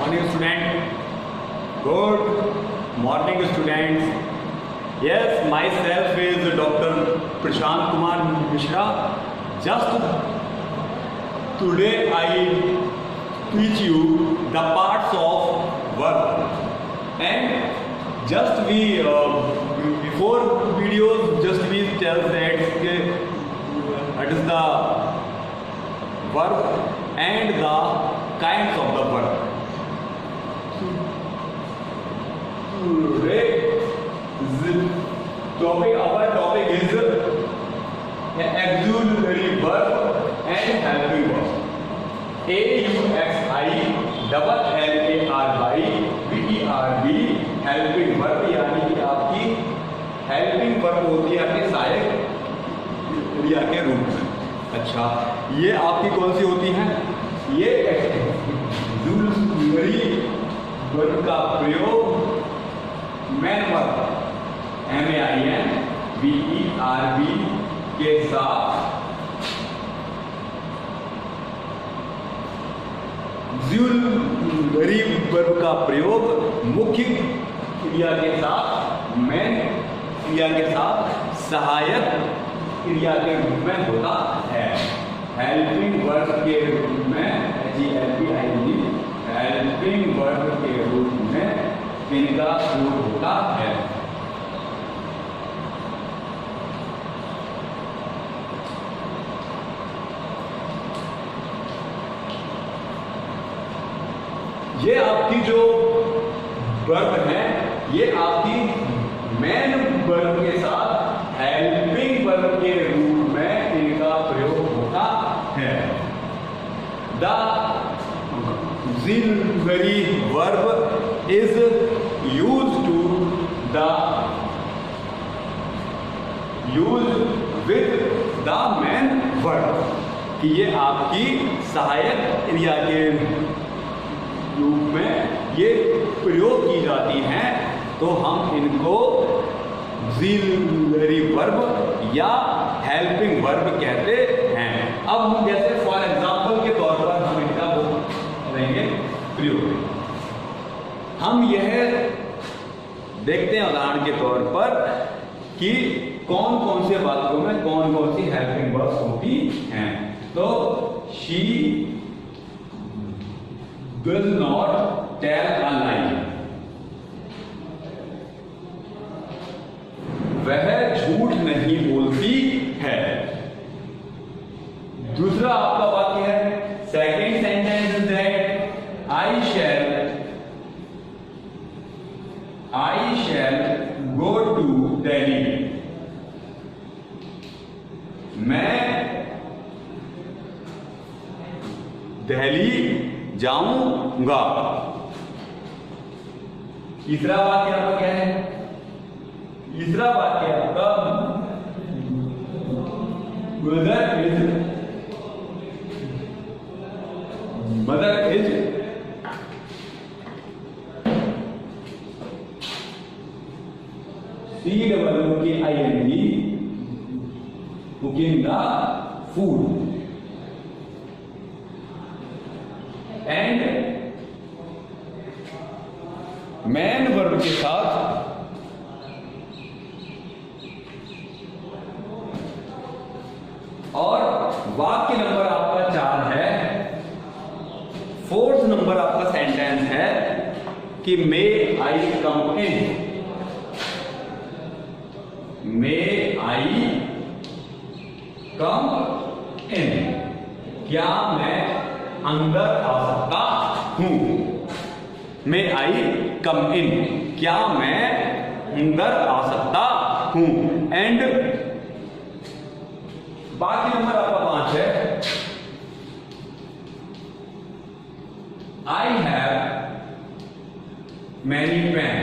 morning student. Good morning students. Yes, myself is Dr. Prashant Kumar Mishra. Just today I teach you the parts of verb, and just we before videos just we tell that what is the verb and the kinds of the verb. Today our topic is auxiliary verb and helping verb. AUXILLARYVERB helping verb, यानी कि आपकी helping verb होती है आपके सहायक क्रिया के रूप में। अच्छा, ये आपकी कौन सी होती है? ये ऑक्सिलरी वर्ब का प्रयोग मैन वर्ब MAINVERB के साथ ऑक्सिलरी वर्ब का प्रयोग मुख्य क्रिया के साथ, मेन क्रिया के साथ सहायक क्रिया के रूप में होता है। हेल्पिंग वर्ब के रूप में हेल्पिंग वर्ब के रूप में इनका प्रयोग होता है। ये आपकी जो वर्ब है, ये आपकी मेन वर्ब के साथ हेल्पिंग वर्ब के रूप में इनका प्रयोग होता है। The auxiliary verb is used with the main verb, कि ये आपकी सहायक क्रिया के रूप में ये प्रयोग की जाती हैं, तो हम इनको ऑक्सिलरी वर्ब या हेल्पिंग वर्ब कहते हैं। अब हम जैसे फॉर एग्जांपल के तौर पर हम इनका वो करेंगे प्रयोग। हम यह देखते हैं उदाहरण के तौर पर कि कौन कौन से वाक्यों में कौन कौन सी हेल्पिंग वर्ब्स होती हैं। तो she does not tell a lie, वह झूठ नहीं बोलती है। दूसरा आपका वाक्य है, second sentence is that I shall go to Delhi, मैं दिल्ली जाऊंगा। तीसरा वाक्य आपका क्या है? तीसरा वाक्य आपका mother is COOKING cooking the food. And man verb के साथ और वाक्य नंबर आपका 4 है। फोर्थ नंबर आपका सेंटेंस है कि मे आई कम इन, मे आई कम इन, क्या मैं अंदर आ सकता हूं? मे आई कम इन, क्या मैं अंदर आ सकता हूं? एंड बाकी नंबर आपका 5 है, आई हैव मैनी पेन,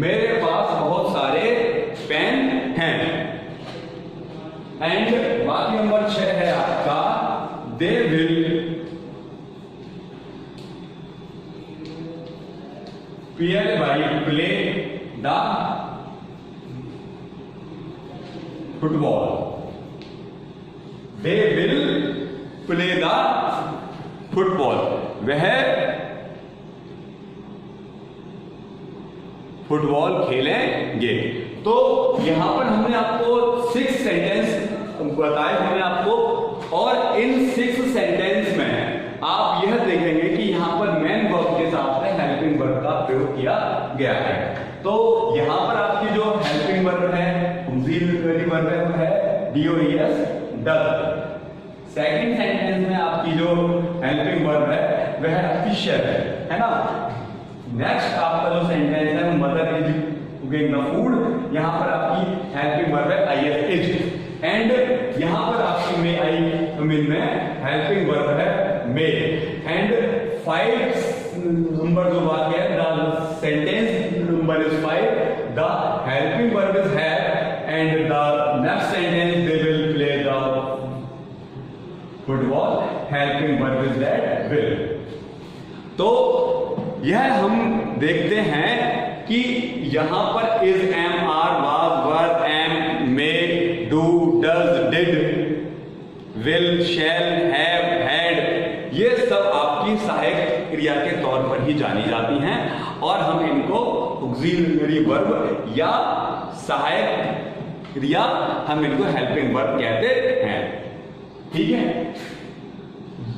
मेरे पास बहुत सारे पेन हैं। एंड बाकी नंबर 6 है आपका, दे will play the football. They will play the football. वह फुटबॉल खेलेंगे। तो यहां पर हमने आपको 6 सेंटेंस बताए हमने आपको, और इन 6 सेंटेंस में आप यह देखेंगे कि यहां पर मेन वर्ब के साथ में हेल्पिंग वर्ब का प्रयोग किया गया है। तो यहां पर आपकी जो हेल्पिंग वर्ब है, ऑक्सिलरी वर्ब है, वो है डीओएस डज। सेकंड सेंटेंस में आपकी जो हेल्पिंग वर्ब है वह आपकी शेफ है ना। नेक्स्ट आपका जो सेंटेंस है, mother is cooking the food, यहां पर आपकी हेल्पिंग वर्ब है आई एस इज। एंड यहां पर आपकी मे आई मीन में हेल्पिंग वर्ब है मे। एंड 5 नंबर जो वाक्य है, the sentence number is 5, the helping verb is have, and the next sentence they will play the football, helping verb is that will. तो यह हम देखते हैं कि यहां पर is, am, are, was, were, am, may, do, does, did, will, shall, have, had, ये सब आपकी सहायक क्रिया के तौर पर ही जानी जाती हैं, और हम इनको ऑक्सिलरी वर्ब या सहायक क्रिया, हम इनको हेल्पिंग वर्ब कहते हैं। ठीक है,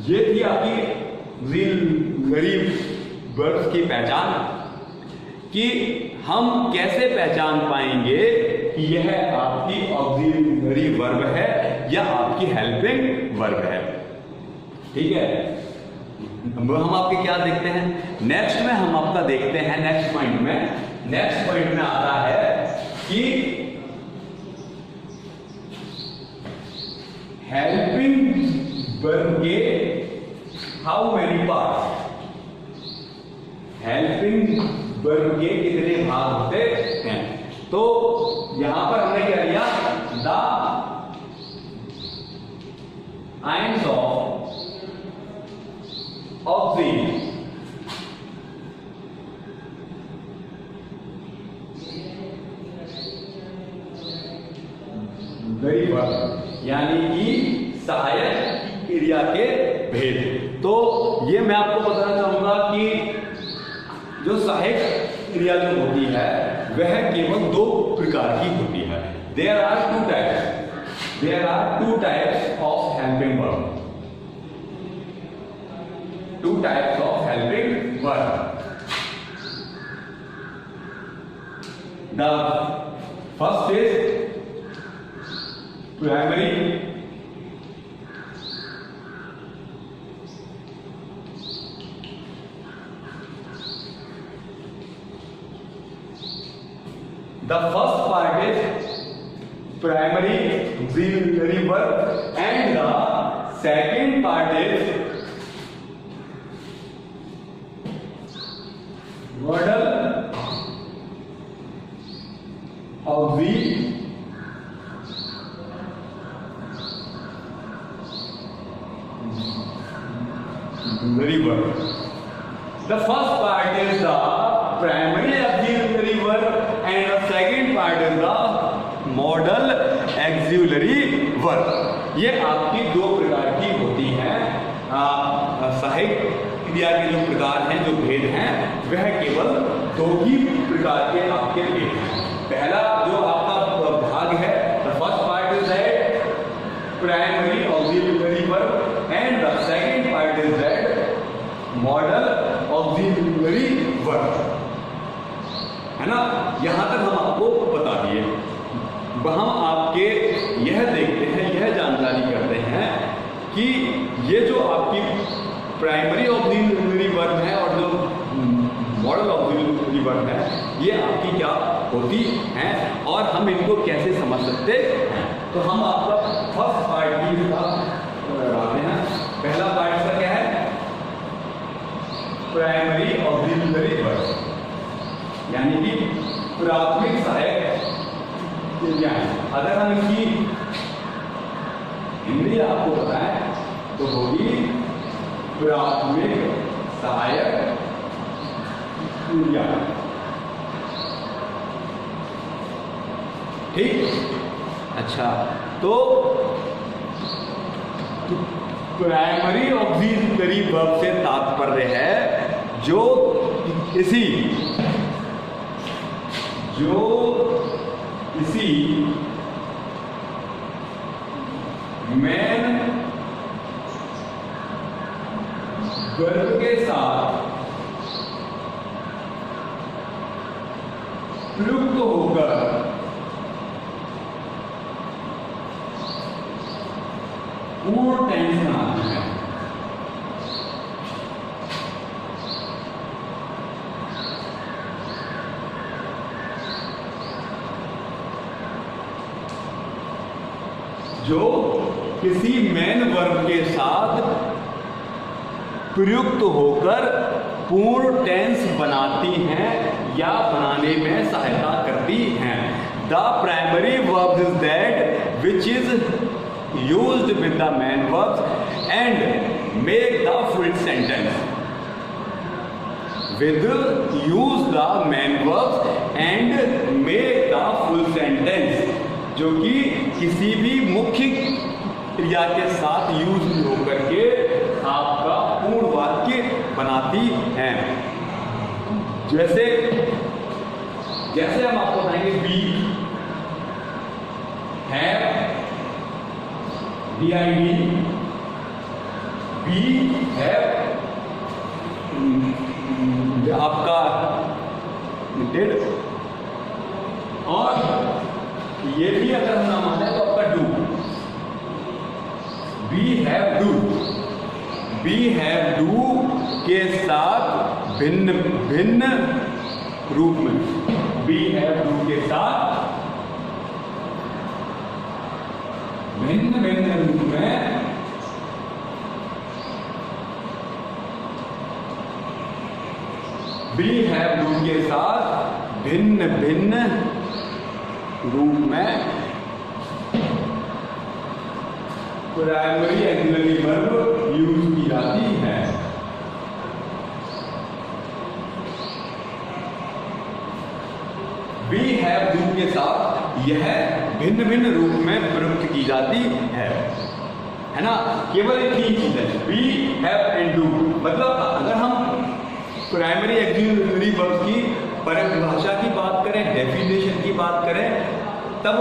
ये थी आपकी ऑक्सिलरी वर्ब्स की पहचान, कि हम कैसे पहचान पाएंगे कि यह आपकी ऑक्सिलरी वर्ब है या आपकी हेल्पिंग वर्ब है। ठीक है, हम आपके क्या देखते हैं, नेक्स्ट में हम आपका देखते हैं, नेक्स्ट पॉइंट में आता है कि हेल्पिंग वर्ब के how many parts, helping verb के कितने भाग होते हैं। तो यहां पर हमने क्या लिया, the AIIMS of auxiliary verb, यानी कि सहायक क्रिया के भेद। तो ये मैं आपको बताना चाहूंगा कि जो सहायक क्रिया जो होती है वह केवल 2 प्रकार की होती है। There are 2 types of helping verb, 2 types of helping verb. The first is primary, the first part is primary auxiliary verb and the second part is modal auxiliary verb. The first part is the primary auxiliary verb and the second part is the modal auxiliary verb. ये आपकी 2 प्रकार की होती हैं। सहायक क्रिया के जो प्रकार हैं, जो भेद हैं, वह केवल 2 ही प्रकार के आपके भेद हैं। पहला जो आपका भाग है, the first part is that primary auxiliary verb and the second part is that modal auxiliary verb, है ना। यहां तक हम आपको बता दिए। हम आपके यह देखते हैं, यह जानकारी करते हैं कि ये जो आपकी प्राइमरी ऑक्सिलरी वर्ब है और जो मॉडल ऑक्सिलरी वर्ब है, ये आपकी क्या होती हैं और हम इनको कैसे समझ सकते हैं। तो हम आपका फर्स्ट पार्ट की आते हैं। पहला पार्ट इसका क्या है, प्राइमरी ऑक्सिलरी वर्ब, यानी कि प्राथमिक सहायक क्रिया है। अगर हम इसकी हिंदी आपको बताएं तो होगी प्राथमिक सहायक क्रिया। ठीक, अच्छा, तो प्राइमरी ऑक्सिलरी वर्ब से तात्पर्य है जो इसी मेन वर्ब के साथ प्रयुक्त होकर पूर्ण टेंस बनाना है। जो किसी मेन वर्ब के साथ प्रयुक्त होकर पूर्ण टेंस बनाती हैं या बनाने में सहायता करती हैं। The primary verb is that which is used with the main verbs and make the full sentence. With use the main verbs and make the full sentence, जो कि किसी भी मुख्य क्रिया के साथ यूज होकर के आपका पूर्ण वाक्य बनाती हैं। जैसे हम आपको बताएंगे be have, DID, be have आपका डिड, और ये भी अगर हम ना माने तो आपका डू। बी हैव डू के साथ भिन्न भिन्न रूप में, बी हैव डू के साथ भिन्न भिन्न रूप में बी हैव डू के साथ भिन्न भिन्न रूप में प्राइमरी ऑक्सिलरी वर्ब यूज की जाती है। बी हैव डू के साथ यह भिन्न भिन्न रूप में प्रयुक्त की जाती है ना। केवल एक ही चीज है, बी हैव एंड डू। मतलब अगर हम प्राइमरी ऑक्सिलरी वर्ब की परिभाषा की बात करें, डेफिनेशन की बात करें, तब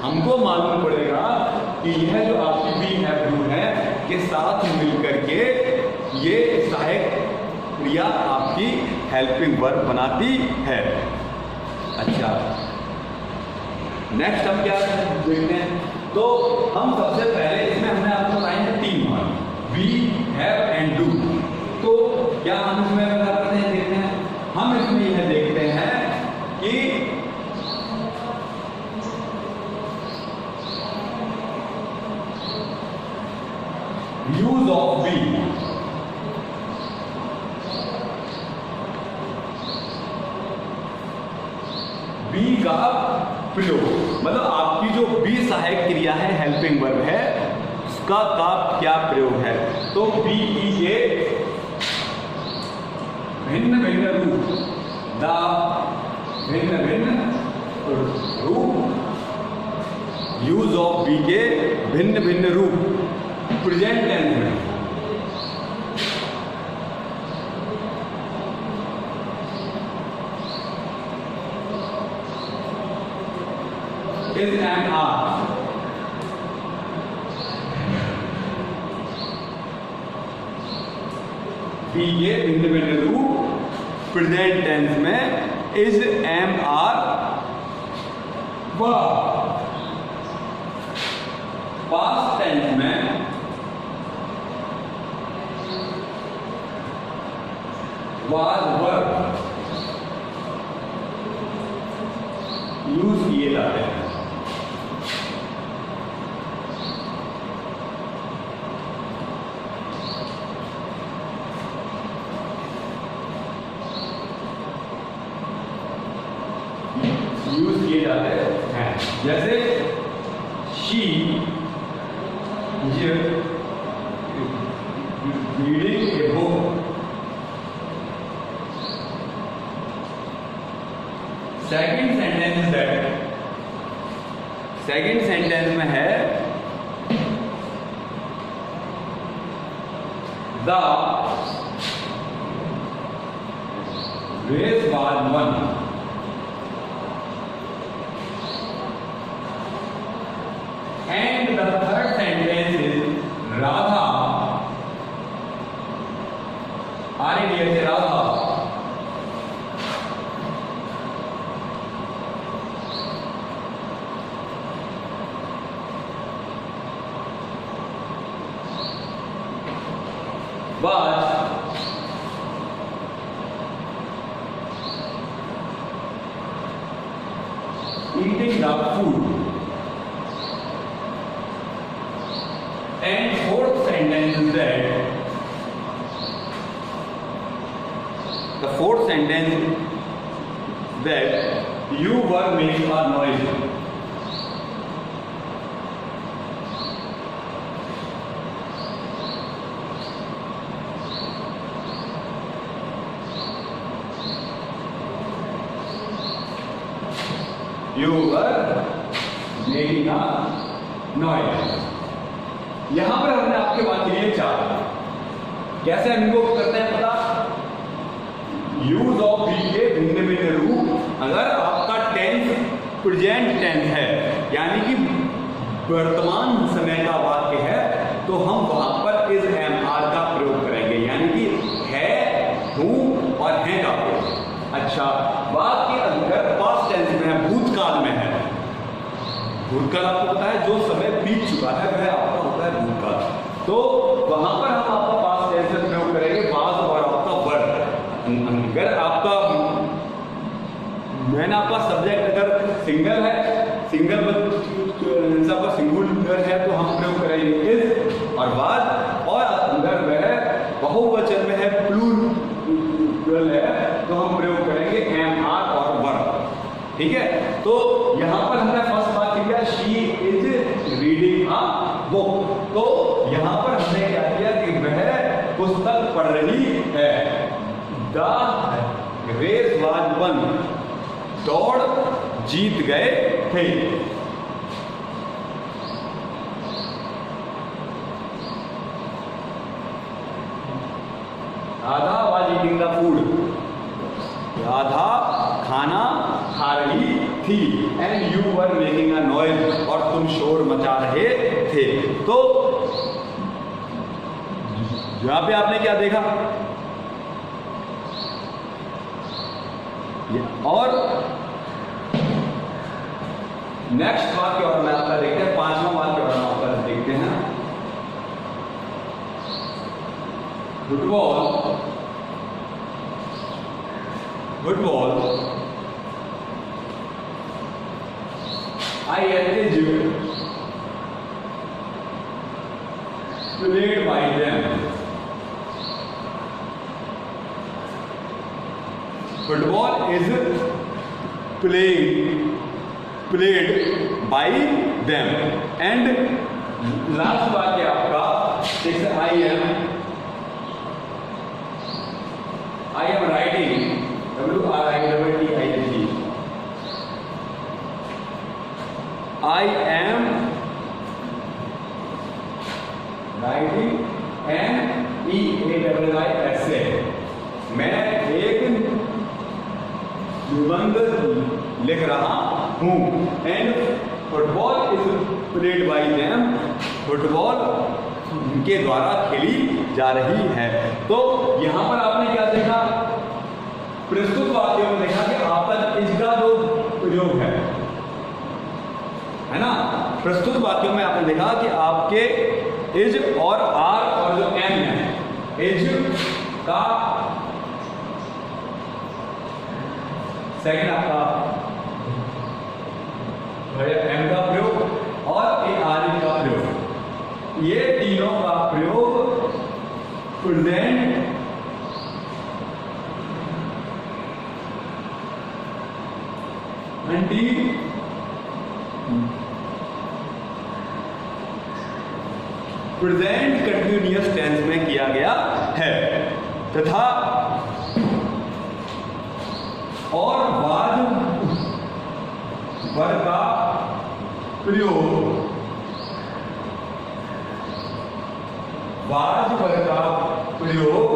हमको मालूम पड़ेगा कि यह जो आपकी बी हैव डू है के साथ मिलकर के ये सहायक क्रिया आपकी हेल्पिंग वर्ब बनाती है। अच्छा, नेक्स्ट हम क्या देखते हैं, तो हम सबसे पहले इसमें हमने आपको बताए हैं 3 मान, बी हैव एंड डू। तो क्या हम इसमें क्या करते हैं, देखते हैं हम इसमें यह देखते हैं कि यूज ऑफ बी, बी का प्रयोग, मतलब आपकी जो बी सहायक क्रिया है, हेल्पिंग वर्ब है, उसका क्या प्रयोग है। तो बी के भिन्न भिन्न रूप, द भिन्न भिन्न रूप, यूज ऑफ बी के भिन्न भिन्न रूप प्रेजेंट टेंस में इज एंड आर। बी के भिन्न भिन्न रूप प्रेजेंट टेंस में is, am, are, verb. Past tense में वाज, वर्ब यूज किए जाते हैं। यूज किए जाते हैं, जैसे she reading a book. Second sentence that, second sentence में है the race was won. And the third sentence is Radha. R-A-D-H, Radha. Was eating the food. And fourth sentence is that the fourth sentence that you were making a noise. You were making a noise. यहां पर हमने आपके बात लिए चार, कैसे हम इनको करते हैं पता, यूज ऑफ बी के भिन्न भिन्न रूप। अगर आपका टेंस प्रेजेंट टेंस है यानी कि वर्तमान समय का वाक्य है तो हम वहां पर इज एम आर का प्रयोग करेंगे, यानी कि है, हूं और हैं का प्रयोग। अच्छा, वाक्य अगर पास्ट टेंस में है, भूतकाल में है, भूतकाल आपको पता है जो समय बीत चुका है वह आपका होता है भूतकाल, तो वहां पर हम आपका पास्ट टेंस में प्रयोग करेंगे वाज और आपका वर। अगर आपका मैंने आपका सब्जेक्ट अगर सिंगल है, सिंगल आपका सिंगुलर है तो हम प्रयोग करेंगे इज और वाज, और अगर वह बहुवचन में है, प्लूरल है, तो हम प्रयोग करेंगे एम आर और वर। ठीक है, तो यहां पर हमने फर्स्ट बात किया she is reading a book, तो यहां पर हमने क्या किया कि वह पुस्तक पढ़ रही है। द रेस वाज वन, दौड़ जीत गए थे। Radha was eating the food, Radha खाना खा रही थी। And you were making a noise, और तुम शोर मचा रहे थे। तो यहां पे आपने क्या देखा, और नेक्स्ट वाक्य और मैं आपका देखते हैं, पांचवा वाक्य और हम आपका देखते हैं। Football I encourage played by them. Football is played by them. And last वाक्य आपका is I am writing, W-R-I-T-I-N-G. I am writing an E-A-I-S-A. मैं एक निबंध लिख रहा हूँ। And football is played by them, football उनके द्वारा खेली जा रही है। तो यहां पर आपने क्या देखा, प्रस्तुत वाक्यों में देखा कि आपका इज का जो प्रयोग है ना, प्रस्तुत वाक्यों में आपने देखा कि आपके इज और आर और जो एम है, इज का सेकंड आपका एम का प्रयोग और ए आर का प्रयोग, ये तीनों का प्रयोग प्रेजेंट प्रेजेंट कंटिन्यूअस टेंस में किया गया है तथा और वाज वर का प्रयोग, वाज वर का प्रयोग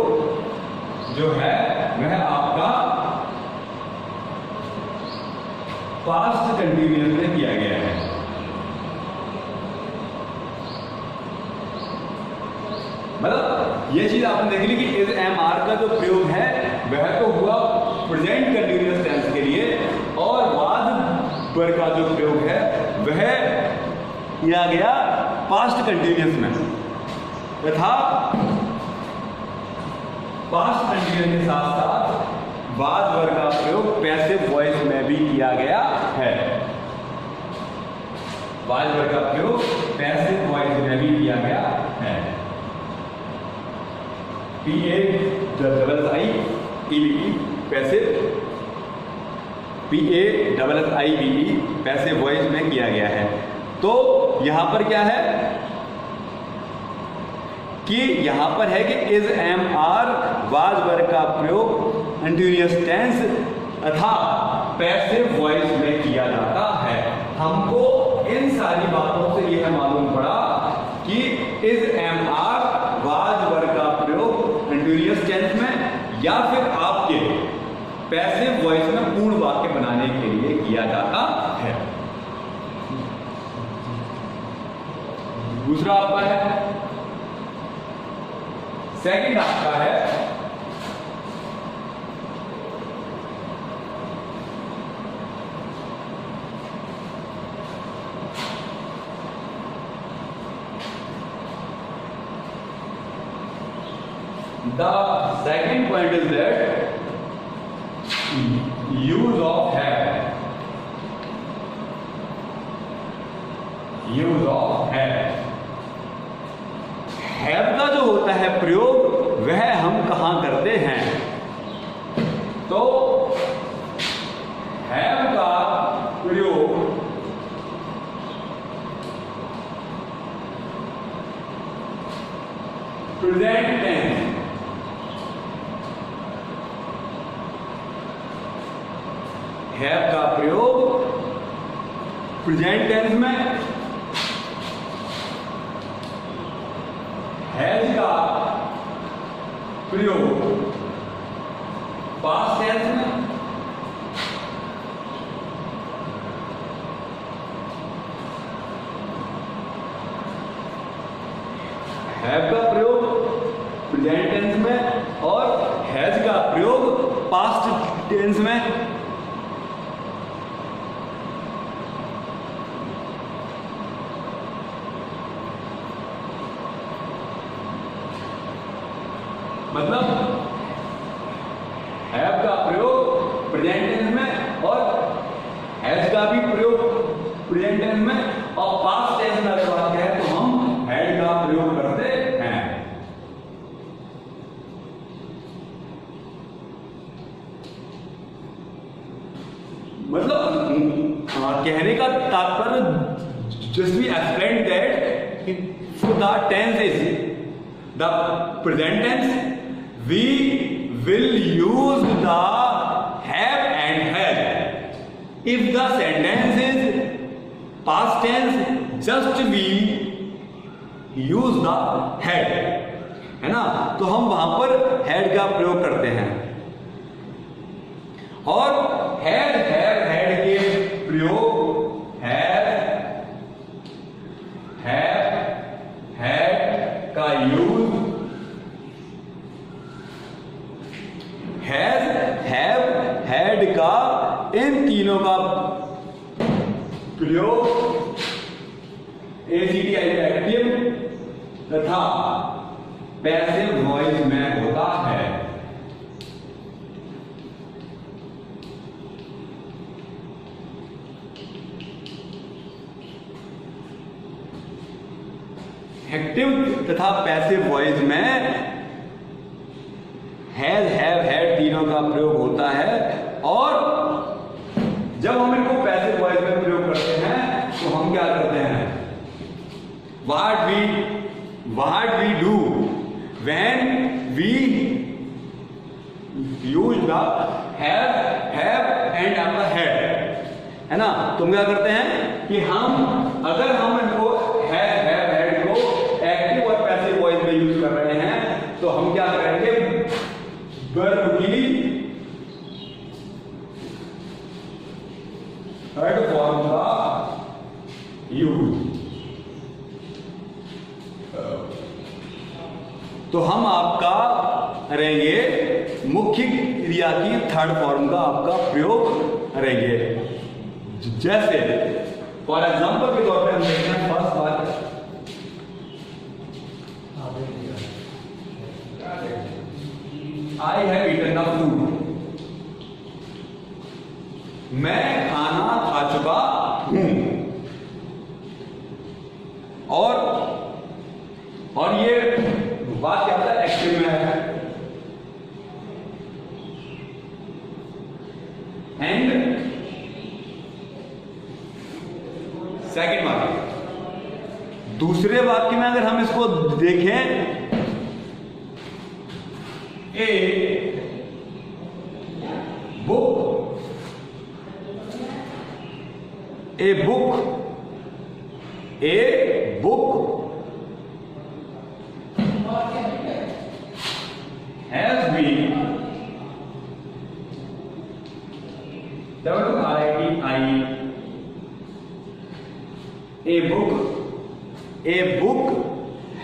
जो है वह आपका पास्ट कंटिन्यूअस में किया गया है। मतलब ये चीज आपने देख ली कि इज एम आर का जो प्रयोग है वह तो हुआ प्रेजेंट कंटिन्यूअस टेंस के लिए, और वाज वर का जो प्रयोग है वह किया गया पास्ट कंटिन्यूअस में, तथा पास्ट कंटिन्यूअस के साथ साथ वाज वर का प्रयोग पैसिव वॉइस में भी किया गया है। वाज वर का प्रयोग पैसिव वॉइस में भी किया गया है। PASSIVE passive, PASSIVE passive voice में किया गया है। तो यहां पर क्या है कि यहां पर है कि is am are was were का प्रयोग कंटिन्यूअस टेंस तथा पैसिव वॉइस में किया जाता है। हमको इन सारी बातों से यह मालूम पड़ा कि is am are was were का प्रयोग कंटिन्यूअस टेंस में या फिर आपके पैसिव वॉइस में पूर्ण वाक्य बनाने के लिए किया जाता है। दूसरा आपका है, सेकंड आपका है the second point is that use of have, use of have का जो होता है प्रयोग वह हम कहां करते हैं? तो have का प्रयोग प्रेजेंट टेंस, हैव का प्रयोग प्रेजेंट टेंस में, हैज का प्रयोग पास्ट टेंस में, हैव का प्रयोग प्रेजेंट टेंस में और हैज का प्रयोग पास्ट टेंस में। मतलब हैव का प्रयोग प्रेजेंट टेंस में और हैज का भी प्रयोग प्रेजेंट टेंस में, और पास्ट टेंस में अगर बात करें तो हम हैड का प्रयोग करते हैं। मतलब कहने का तात्पर्य just we explain that for the tense is the present tense we will use the have and had. If the sentence is past tense, just we use the had, है ना? तो हम वहां पर had का प्रयोग करते हैं, और had have had के प्रयोग have had का यूज, हैज हैव हैड का, इन तीनों का प्रयोग एसीटीआई एक्टिव तथा पैसिव वॉइस में होता है। एक्टिव तथा पैसिव वॉइस में हैज हैव हैड तीनों का प्रयोग होता है, और जब हम इनको पैसिव वॉइस में प्रयोग करते हैं तो हम क्या करते हैं? what we do when we use the have and आपका had, है ना? तो हम क्या करते हैं कि अगर हम इनको have had को एक्टिव और पैसिव वॉइस में यूज कर रहे हैं तो हम क्या यूज। तो हम आपका रहेंगे मुख्य क्रिया की थर्ड फॉर्म का आपका प्रयोग करेंगे। जैसे फॉर एग्जाम्पल के तौर पे हम देखते हैं फर्स्ट बात, I have eaten the food, मैं खाना खा चुका हूं। और ये बात क्या होता है, एक्टिव में है। एंड सेकेंड वाक्य, दूसरे वाक्य में अगर हम इसको देखें, a book, a book has been, W-I-T-I, a book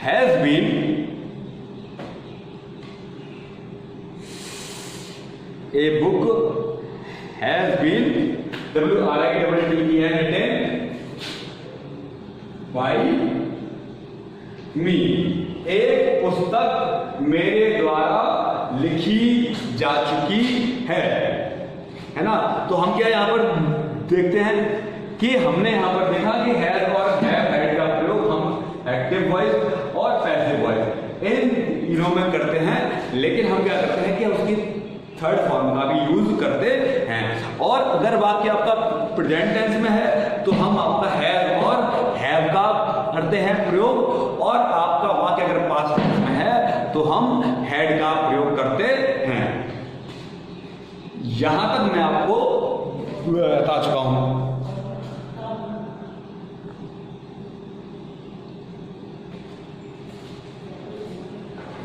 has been W-R-I-T-T-E-N written by me, एक पुस्तक मेरे द्वारा लिखी जा चुकी है ना। तो हम क्या यहां पर देखते हैं कि हमने यहां पर देखा कि हैज और हैड का प्रयोग हम एक्टिव वॉइस और पैसिव वॉइस इन तीनों में करते हैं, लेकिन हम क्या करते हैं कि उसकी थर्ड फॉर्म का भी यूज करते हैं। और अगर वाक्य आपका प्रेजेंट टेंस में है तो हम आपका हैव और हैव का करते हैं प्रयोग, और आपका वाक्य अगर पास्ट टेंस में है तो हम हैड का प्रयोग करते हैं। यहां तक मैं आपको बता चुका हूं।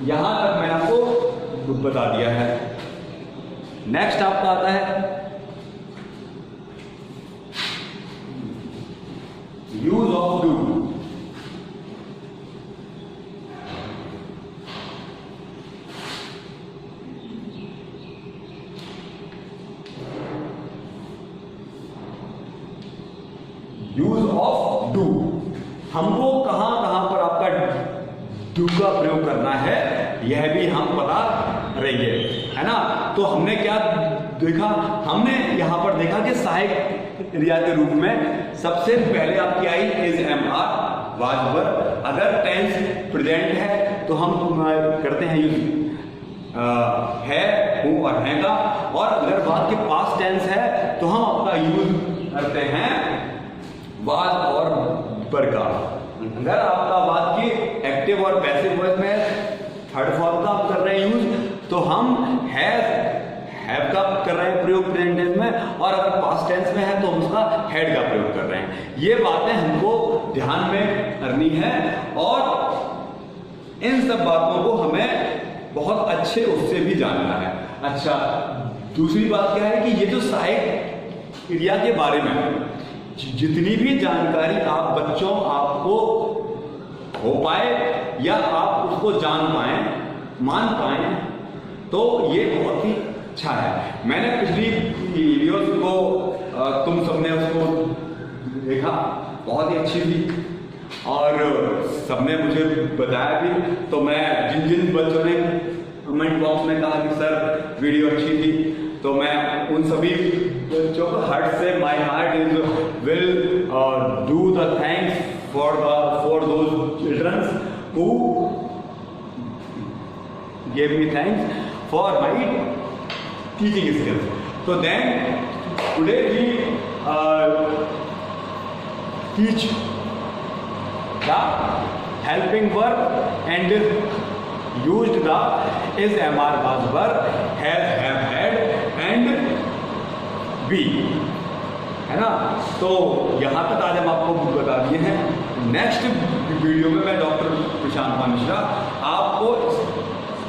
यहां तक मैंने आपको बता दिया है। नेक्स्ट आपका आता है use of do. Use of do, हमको कहां कहां पर आपका डू का प्रयोग करना है यह भी हम पता रहेंगे, है ना। तो हमने क्या देखा, हमने यहां पर देखा कि सहायक क्रिया के रूप में सबसे पहले आपकी I is, am are, was were. अगर टेंस प्रेजेंट है तो हम करते हैं यूज है, हूं और है का। और अगर वाक्य पास्ट टेंस है तो हम आपका यूज करते हैं वाज और वर का। अगर आपका वाक्य एक्टिव और पैसिव वॉइस में थर्ड फॉर्म का आप कर रहे हैं यूज, तो हम हैव का कर रहे हैं प्रयोग प्रेजेंट टेंस में, और अगर पास्ट टेंस में है तो हम उसका हैड का प्रयोग कर रहे हैं। ये बातें हमको ध्यान में करनी है, और इन सब बातों को हमें बहुत अच्छे उससे भी जानना है। अच्छा, दूसरी बात क्या है कि ये जो सहायक क्रिया के बारे में जितनी भी जानकारी आप बच्चों आपको हो पाए या आप उसको जान पाए, मान पाए, तो ये बहुत ही अच्छा है। मैंने पिछली वीडियोस को तुम सबने उसको देखा, बहुत ही अच्छी थी, और सबने मुझे बताया भी। तो मैं जिन जिन बच्चों ने कमेंट बॉक्स में कहा कि सर वीडियो अच्छी थी, तो मैं उन सभी बच्चों को हार्ट से, my heart is will do the thanks for those childrens who gave me thanks for my teaching skills. So then today we teach the helping verb and used the is, am, are, was, were, has, have, had and be, है ना। तो यहाँ तक आज हम आपको बता दिए हैं। नेक्स्ट वीडियो में मैं डॉक्टर प्रशांत मिश्रा आपको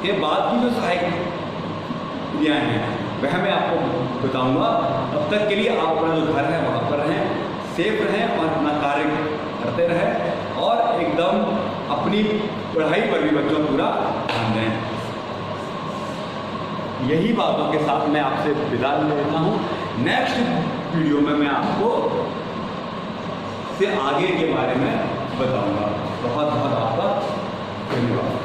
के बाद की जो सहायक क्रियाएं हैं वह मैं आपको बताऊंगा। तब तक के लिए आप अपना जो घर है वहां पर रहें, सेफ रहें और अपना कार्य करते रहें और एकदम अपनी पढ़ाई पर भी बच्चों पूरा ध्यान दें। यही बातों के साथ मैं आपसे विदा लेता हूँ। नेक्स्ट वीडियो में मैं आपको से आगे के बारे में बताऊंगा। बहुत बहुत आपका धन्यवाद।